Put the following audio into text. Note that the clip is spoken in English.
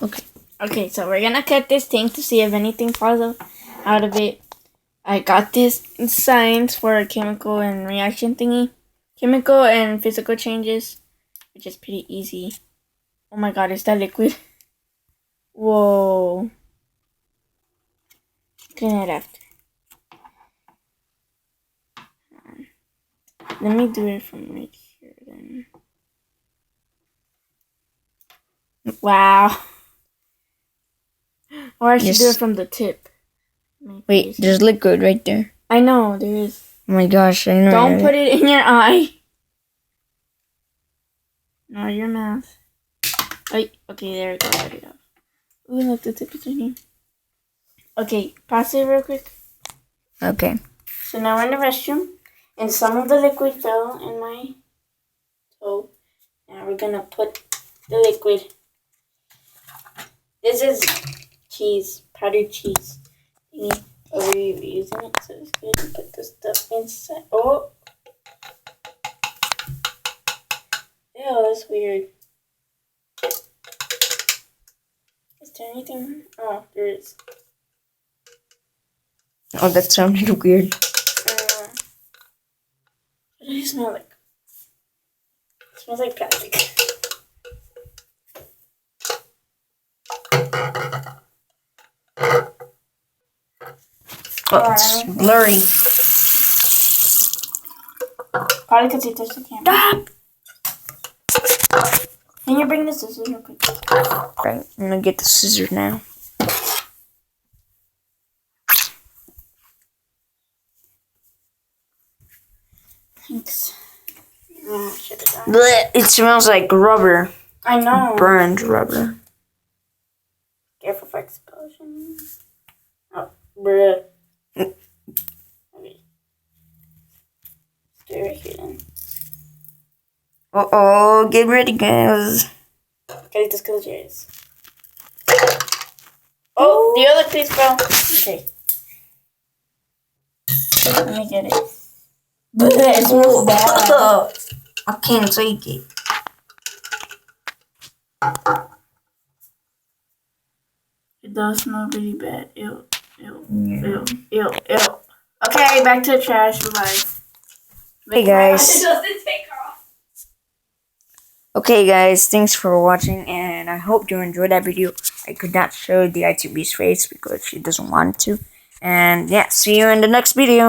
Okay. Okay, so we're gonna cut this thing to see if anything falls out of it. I got this in science for a chemical and reaction thingy. Chemical and physical changes, which is pretty easy. Oh my god, is that liquid? Whoa. Clean it after. Let me do it from right here then. Wow. Or I should do it from the tip. Wait, there's liquid right there. I know, there is. Oh my gosh, I know. Don't put it in your eye. Nor your mouth. Oh, okay, there we go. Cut it off. Ooh, look, the tip is in here. Okay, pass it real quick. Okay. So now we're in the restroom, and some of the liquid fell in my toe. Now we're gonna put the liquid. This is cheese, powdered cheese. We're using it, so it's good to put the stuff inside. Oh! Ew, that's weird. Is there anything? Oh, there is. Oh, that sounded weird. What does it smell like? It smells like plastic. Oh, it's blurry. Probably because you touched the camera. Can you bring the scissors real quick? Right, I'm gonna get the scissors now. Thanks. Blech, it smells like rubber. I know. Burned rubber. Careful for explosion. Oh, bruh. Okay. Stay right here then. Uh-oh, get ready, guys. Caritas callejeras. Oh, the other piece fell. Okay. Let me get it. It smells bad. I can't take it. It does smell really bad. Ew, ew, ew, ew, ew. Okay, back to the trash. Bye-bye. Hey, guys. It doesn't take off. Okay, guys, thanks for watching, and I hope you enjoyed that video. I could not show the ITB's face because she doesn't want to. And yeah, see you in the next video.